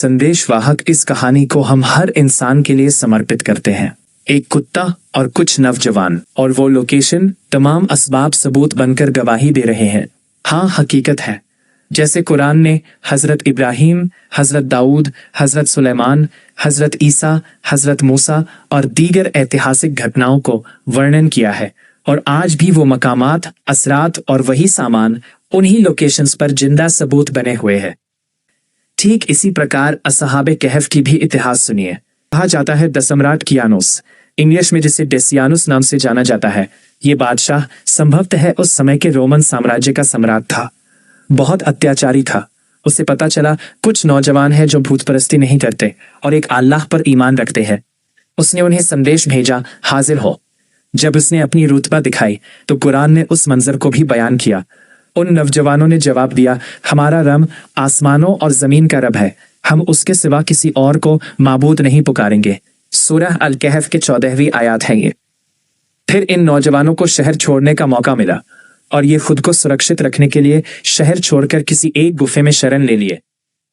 संदेशवाहक इस कहानी को हम हर इंसान के लिए समर्पित करते हैं। एक कुत्ता और कुछ नौजवान, और वो लोकेशन तमाम असबाब सबूत बनकर गवाही दे रहे हैं। हाँ, हकीकत है। जैसे कुरान ने हजरत इब्राहिम, हजरत दाऊद, हजरत सुलेमान, हजरत ईसा, हजरत मूसा और दीगर ऐतिहासिक घटनाओं को वर्णन किया है, और आज भी वो मकामात, असरात और वही सामान उन्हीं लोकेशंस पर जिंदा सबूत बने हुए हैं। ठीक इसी प्रकार असहाबे कहफ की भी इतिहास सुनिए। कहा जाता है द सम्राट कियानोस, इंग्लिश में जिसे डेसियानुस नाम से जाना जाता है, ये बादशाह संभवतः उस समय के रोमन साम्राज्य का सम्राट था। बहुत अत्याचारी था। उसे पता चला कुछ नौजवान हैं जो भूत परस्ती नहीं करते और एक अल्लाह पर ईमान रखते हैं। उसने उन्हें संदेश भेजा, हाजिर हो। जब उसने अपनी रुतबा दिखाई तो कुरान ने उस मंजर को भी बयान किया। उन नौजवानों ने जवाब दिया, हमारा रब आसमानों और जमीन का रब है, हम उसके सिवा किसी और को माबूद नहीं पुकारेंगे। सूरह अल कहफ के 14वीं आयत है ये। फिर इन नौजवानों को शहर छोड़ने का मौका मिला और ये खुद को सुरक्षित रखने के लिए शहर छोड़कर किसी एक गुफे में शरण ले लिए।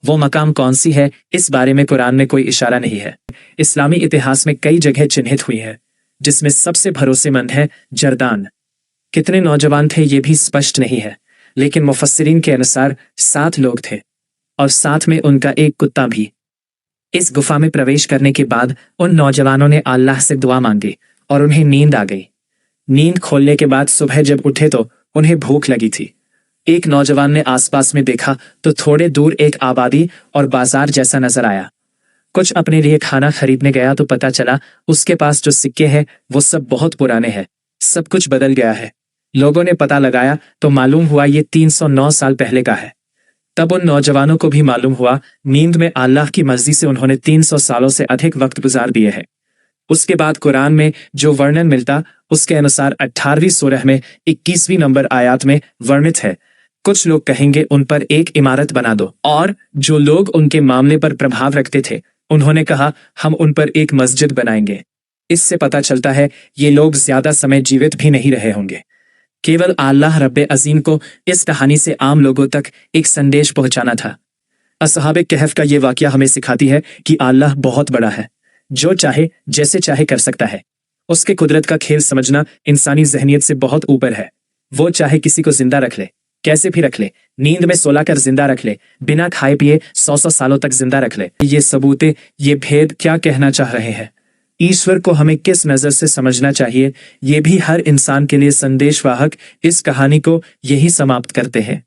वो मकाम कौन सी है, इस बारे में कुरान में कोई इशारा नहीं है। इस्लामी इतिहास में कई जगह चिन्हित हुई है, जिसमें सबसे भरोसेमंद है जर्दान। कितने नौजवान थे ये भी स्पष्ट नहीं है, लेकिन मुफस्सिरीन के अनुसार 7 लोग थे और साथ में उनका एक कुत्ता भी। इस गुफा में प्रवेश करने के बाद उन नौजवानों ने अल्लाह से दुआ मांगी और उन्हें नींद आ गई। नींद खोलने के बाद सुबह जब उठे तो उन्हें भूख लगी थी। एक नौजवान ने आसपास में देखा तो थोड़े दूर एक आबादी और बाजार जैसा नजर आया। कुछ अपने लिए खाना खरीदने गया तो पता चला उसके पास जो सिक्के हैं वो सब बहुत पुराने हैं, सब कुछ बदल गया है। लोगों ने पता लगाया तो मालूम हुआ ये 309 साल पहले का है। तब उन नौजवानों को भी मालूम हुआ नींद में अल्लाह की मर्जी से उन्होंने 300 सालों से अधिक वक्त गुजार दिए हैं। उसके बाद कुरान में जो वर्णन मिलता उसके अनुसार 18वीं सूरह में 21वीं नंबर आयत में वर्णित है, कुछ लोग कहेंगे उन पर एक इमारत बना दो, और जो लोग उनके मामले पर प्रभाव रखते थे उन्होंने कहा हम उन पर एक मस्जिद बनाएंगे। इससे पता चलता है ये लोग ज्यादा समय जीवित भी नहीं रहे होंगे। केवल अल्लाह रब्बे अजीम को इस कहानी से आम लोगों तक एक संदेश पहुंचाना था। असहाबे कहफ का ये वाकया हमें सिखाती है कि अल्लाह बहुत बड़ा है, जो चाहे जैसे चाहे कर सकता है। उसके कुदरत का खेल समझना इंसानी जहनियत से बहुत ऊपर है। वो चाहे किसी को जिंदा रख ले, कैसे भी रख ले, नींद में सोलाकर जिंदा रख ले, बिना खाए पिए 100 सालों तक जिंदा रख ले। ये सबूतें, ये भेद क्या कहना चाह रहे हैं, ईश्वर को हमें किस नजर से समझना चाहिए, ये भी हर इंसान के लिए संदेशवाहक इस कहानी को यही समाप्त करते हैं।